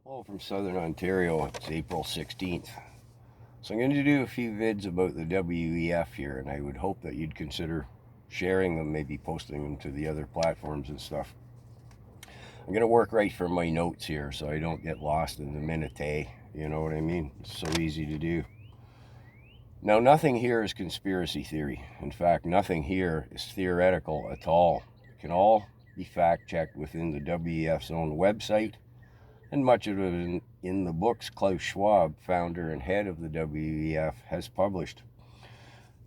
Hello from Southern Ontario. It's April 16th. So I'm going to do a few vids about the WEF here, and I would hope that you'd consider sharing them, maybe posting them to the other platforms and stuff. I'm going to work right from my notes here so I don't get lost in the minute. You know what I mean? It's so easy to do. Now, nothing here is conspiracy theory. In fact, nothing here is theoretical at all. It can all be fact-checked within the WEF's own website, and much of it in the books Klaus Schwab, founder and head of the WEF, has published.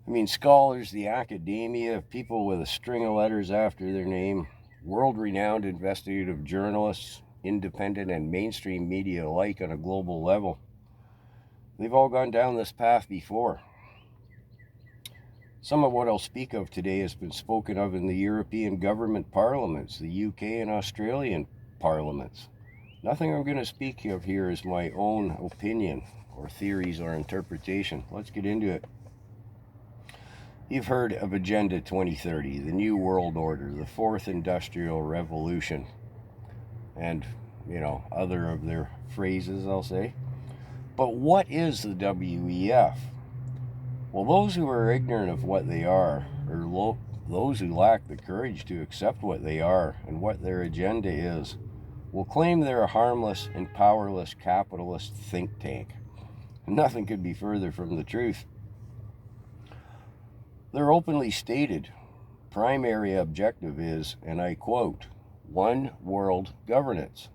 I mean, scholars, the academia, people with a string of letters after their name, world-renowned investigative journalists, independent and mainstream media alike on a global level, they've all gone down this path before. Some of what I'll speak of today has been spoken of in the European government parliaments, the UK and Australian parliaments. Nothing I'm going to speak of here is my own opinion or theories or interpretation. Let's get into it. You've heard of Agenda 2030, the New World Order, the Fourth Industrial Revolution, and, other of their phrases, I'll say. But what is the WEF? Well, those who are ignorant of what they are, or those who lack the courage to accept what they are and what their agenda is, will claim they're a harmless and powerless capitalist think tank. Nothing could be further from the truth. Their openly stated primary objective is, and I quote, one world governance.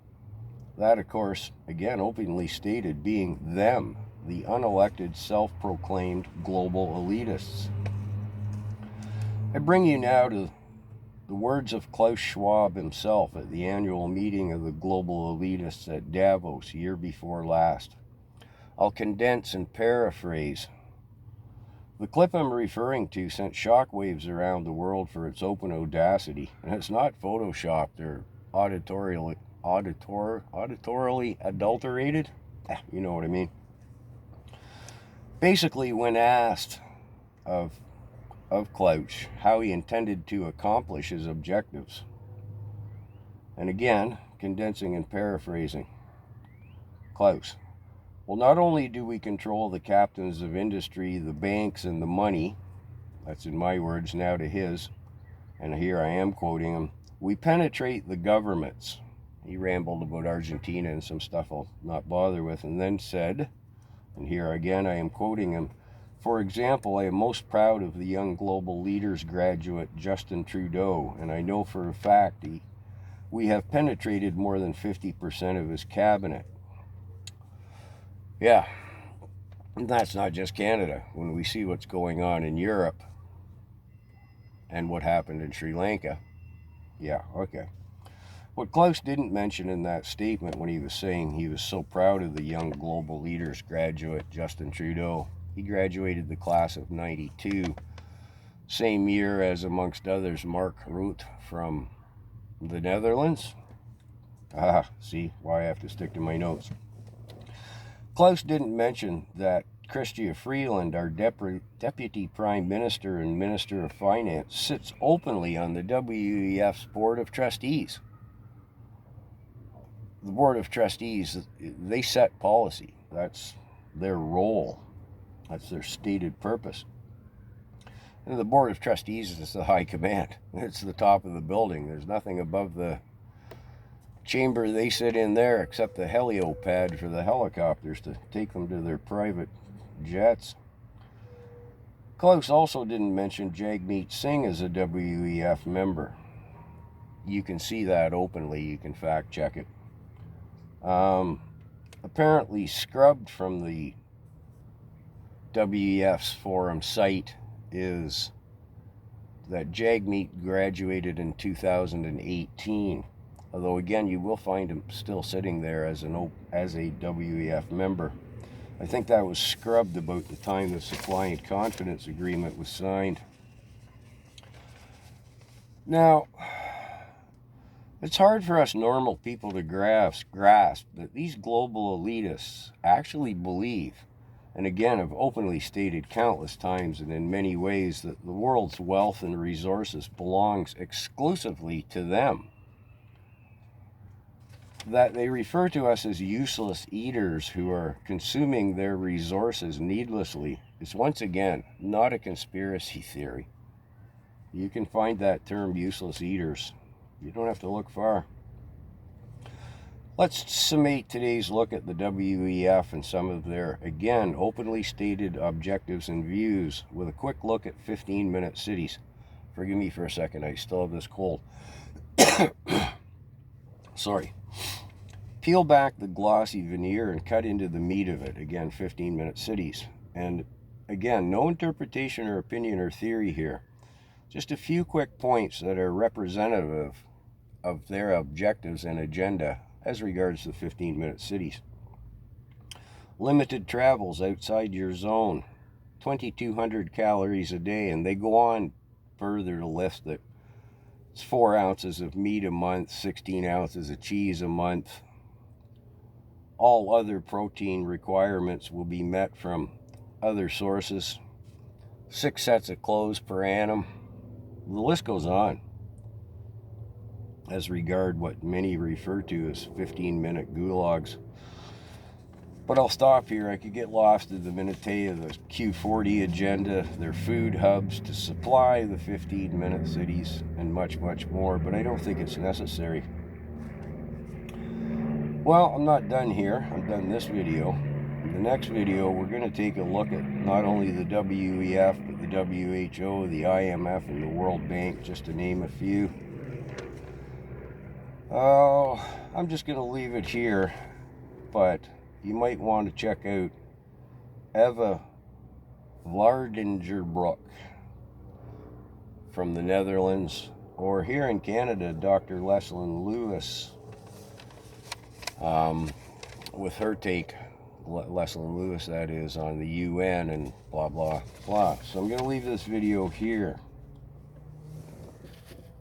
That, of course, again, openly stated, being them, the unelected, self-proclaimed global elitists. I bring you now to the words of Klaus Schwab himself at the annual meeting of the global elitists at Davos year before last. I'll condense and paraphrase. The clip I'm referring to sent shockwaves around the world for its open audacity, and it's not photoshopped or auditorially adulterated. You know what I mean. Basically, when asked of Klaus how he intended to accomplish his objectives, and again, condensing and paraphrasing, Klaus, well, not only do we control the captains of industry, the banks, and the money, that's in my words now to his, and here I am quoting him, we penetrate the governments. He rambled about Argentina and some stuff I'll not bother with, and then said, and here again I am quoting him, for example, I am most proud of the young global leaders graduate Justin Trudeau, and I know for a fact we have penetrated more than 50% of his cabinet. Yeah, and that's not just Canada. When we see what's going on in Europe and what happened in Sri Lanka, yeah, okay. What Klaus didn't mention in that statement when he was saying he was so proud of the young global leaders graduate Justin Trudeau, he graduated the class of 92, same year as, amongst others, Mark Rutte from the Netherlands. See why I have to stick to my notes. Klaus didn't mention that Chrystia Freeland, our Deputy Prime Minister and Minister of Finance, sits openly on the WEF's Board of Trustees. The Board of Trustees, they set policy. That's their role. That's their stated purpose. And the Board of Trustees is the high command. It's the top of the building. There's nothing above the chamber they sit in there except the heliopad for the helicopters to take them to their private jets. Klaus also didn't mention Jagmeet Singh as a WEF member. You can see that openly. You can fact check it. Apparently scrubbed from the WEF's forum site is that Jagmeet graduated in 2018. Although again, you will find him still sitting there as a WEF member. I think that was scrubbed about the time the supply and confidence agreement was signed. Now, it's hard for us normal people to grasp that these global elitists actually believe, and again have openly stated countless times and in many ways, that the world's wealth and resources belongs exclusively to them. that they refer to us as useless eaters who are consuming their resources needlessly is once again not a conspiracy theory. You can find that term, useless eaters. You don't have to look far. Let's summate today's look at the WEF and some of their, again, openly stated objectives and views with a quick look at 15-minute cities. Forgive me for a second, I still have this cold. Sorry. Peel back the glossy veneer and cut into the meat of it. Again, 15-minute cities. And again, no interpretation or opinion or theory here. Just a few quick points that are representative of their objectives and agenda as regards the 15-minute cities. Limited travels outside your zone. 2,200 calories a day. And they go on further to list that it's 4 ounces of meat a month, 16 ounces of cheese a month. All other protein requirements will be met from other sources. 6 sets of clothes per annum. The list goes on as regard what many refer to as 15-minute gulags. But I'll stop here. I could get lost in the minutiae of the Q40 agenda, their food hubs to supply the 15-minute cities, and much, much more, but I don't think it's necessary. Well, I'm not done here. I'm done this video. In the next video, we're going to take a look at not only the WEF, but the WHO, the IMF, and the World Bank, just to name a few. Oh, I'm just going to leave it here, but you might want to check out Eva Vlaardingerbroek from the Netherlands, or here in Canada, Dr. Leslyn Lewis, with her take, Leslyn Lewis that is, on the UN and blah, blah, blah. So I'm going to leave this video here.